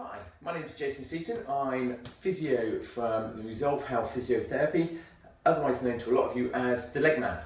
Hi, my name is Jason Seaton. I'm physio from the Resolve Health Physiotherapy, otherwise known to a lot of you as the Leg Man.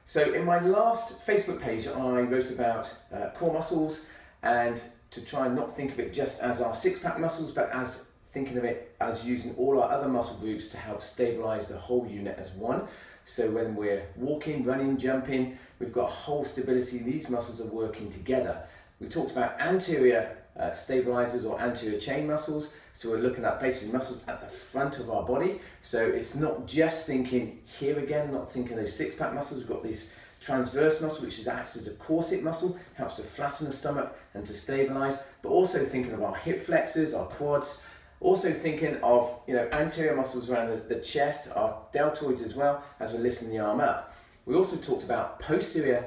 So in my last Facebook page I wrote about core muscles, and to try and not think of it just as our six-pack muscles, but as thinking of it as using all our other muscle groups to help stabilise the whole unit as one. So when we're walking, running, jumping, we've got whole stability. These muscles are working together. We talked about anterior stabilizers or anterior chain muscles. So we're looking at basically muscles at the front of our body. So it's not just thinking here again, not thinking those six-pack muscles. We've got this transverse muscle, which acts as a corset muscle, helps to flatten the stomach and to stabilize, but also thinking of our hip flexors, our quads, also thinking of anterior muscles around the chest, our deltoids as well, as we're lifting the arm up. We also talked about posterior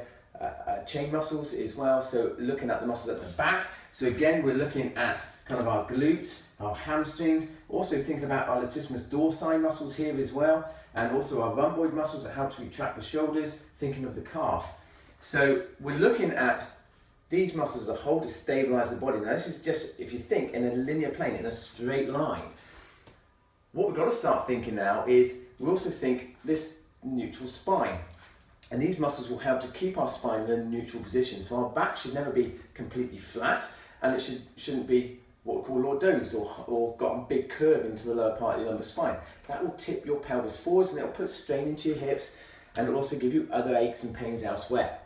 chain muscles as well, so looking at the muscles at the back. So again, we're looking at kind of our glutes, our hamstrings, also thinking about our latissimus dorsi muscles here as well, and also our rhomboid muscles that help to retract the shoulders, thinking of the calf. So we're looking at these muscles as a whole to stabilize the body. Now this is just, if you think in a linear plane, in a straight line. What we've got to start thinking now is, we also think this neutral spine. And these muscles will help to keep our spine in a neutral position. So our back should never be completely flat, and it shouldn't be what we call lordosed or got a big curve into the lower part of your lumbar spine. That will tip your pelvis forwards and it'll put strain into your hips, and it'll also give you other aches and pains elsewhere.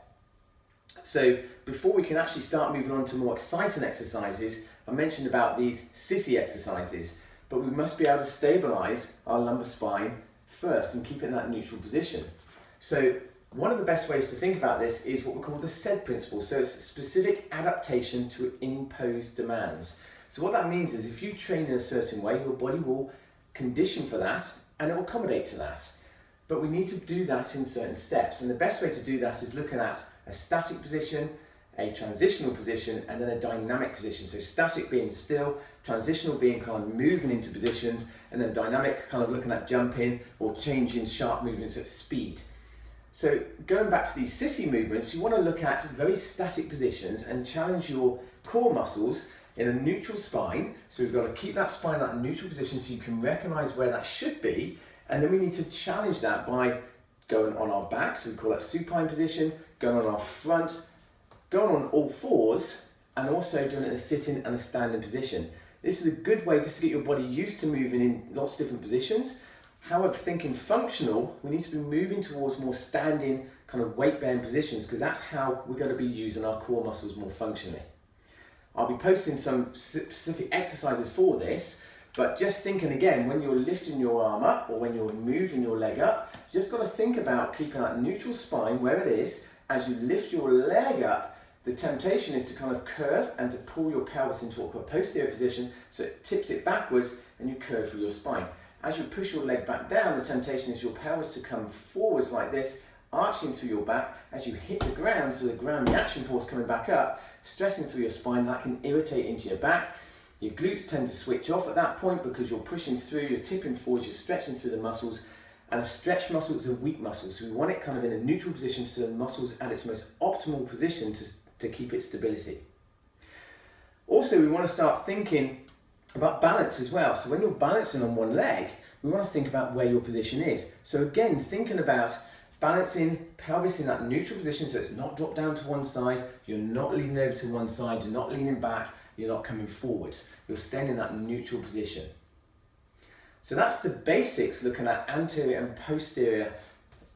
So before we can actually start moving on to more exciting exercises, I mentioned about these sissy exercises, but we must be able to stabilize our lumbar spine first and keep it in that neutral position. So one of the best ways to think about this is what we call the SAID principle. So it's specific adaptation to imposed demands. So what that means is, if you train in a certain way, your body will condition for that and it will accommodate to that. But we need to do that in certain steps. And the best way to do that is looking at a static position, a transitional position, and then a dynamic position. So static being still, transitional being kind of moving into positions, and then dynamic kind of looking at jumping or changing sharp movements at speed. So going back to these sissy movements, you want to look at very static positions and challenge your core muscles in a neutral spine. So we've got to keep that spine in that neutral position so you can recognize where that should be. And then we need to challenge that by going on our back, so we call that supine position, going on our front, going on all fours, and also doing it in a sitting and a standing position. This is a good way just to get your body used to moving in lots of different positions. However, thinking functional, we need to be moving towards more standing, kind of weight-bearing positions, because that's how we're going to be using our core muscles more functionally. I'll be posting some specific exercises for this, but just thinking again, when you're lifting your arm up or when you're moving your leg up, you just got to think about keeping that neutral spine where it is. As you lift your leg up, the temptation is to kind of curve and to pull your pelvis into what we call a posterior position, so it tips it backwards and you curve through your spine. As you push your leg back down, the temptation is your pelvis to come forwards like this, arching through your back. As you hit the ground, so the ground reaction force coming back up, stressing through your spine, that can irritate into your back. Your glutes tend to switch off at that point because you're pushing through, you're tipping forwards, you're stretching through the muscles. And a stretch muscle is a weak muscle, so we want it kind of in a neutral position so the muscle's at its most optimal position to keep its stability. Also, we want to start thinking about balance as well. So when you're balancing on one leg, we want to think about where your position is. So again, thinking about balancing pelvis in that neutral position so it's not dropped down to one side, you're not leaning over to one side, you're not leaning back, you're not coming forwards. You're staying in that neutral position. So that's the basics, looking at anterior and posterior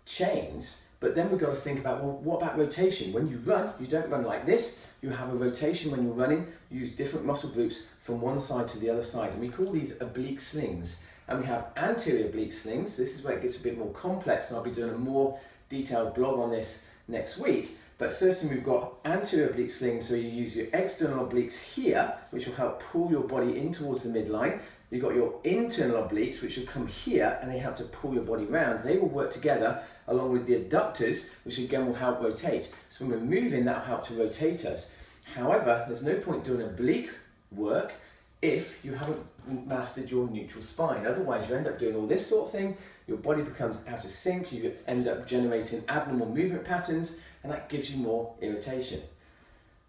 chains. But then we've got to think about, well, what about rotation? When you run, you don't run like this. You have a rotation when you're running. You use different muscle groups from one side to the other side. And we call these oblique slings. And we have anterior oblique slings. This is where it gets a bit more complex, and I'll be doing a more detailed blog on this next week. But certainly we've got anterior oblique slings, so you use your external obliques here, which will help pull your body in towards the midline. You've got your internal obliques, which will come here, and they help to pull your body round. They will work together along with the adductors, which again will help rotate. So when we're moving, that will help to rotate us. However, there's no point doing oblique work if you haven't mastered your neutral spine. Otherwise, you end up doing all this sort of thing, your body becomes out of sync, you end up generating abnormal movement patterns, and that gives you more irritation.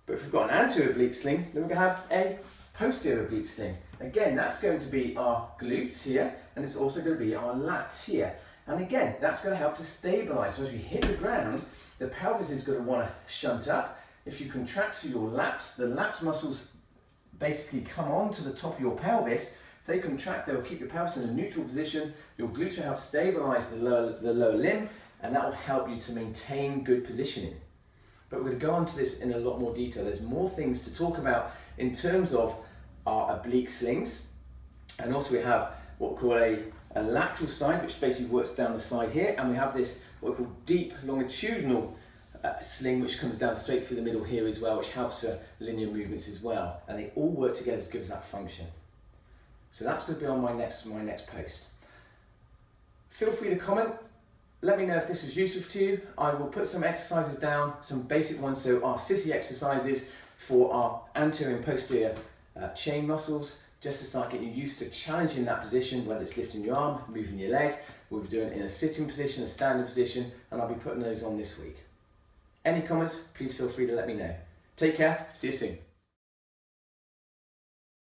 But if we've got an anterior oblique sling, then we're going to have a posterior oblique sling. Again, that's going to be our glutes here, and it's also going to be our lats here. And again, that's going to help to stabilize. So as we hit the ground, the pelvis is going to want to shunt up. If you contract to your lats, the lats muscles basically come onto the top of your pelvis. If they contract, they will keep your pelvis in a neutral position. Your glutes will help stabilize the lower limb, and that will help you to maintain good positioning. But we're going to go on to this in a lot more detail. There's more things to talk about in terms of our oblique slings. And also we have what we call a lateral side, which basically works down the side here. And we have this, what we call deep longitudinal sling, which comes down straight through the middle here as well, which helps for linear movements as well. And they all work together to give us that function. So that's going to be on my next post. Feel free to comment. Let me know if this was useful to you. I will put some exercises down, some basic ones, so our sissy exercises for our anterior and posterior chain muscles, just to start getting you used to challenging that position, whether it's lifting your arm, moving your leg. We'll be doing it in a sitting position, a standing position, and I'll be putting those on this week. Any comments, please feel free to let me know. Take care, see you soon.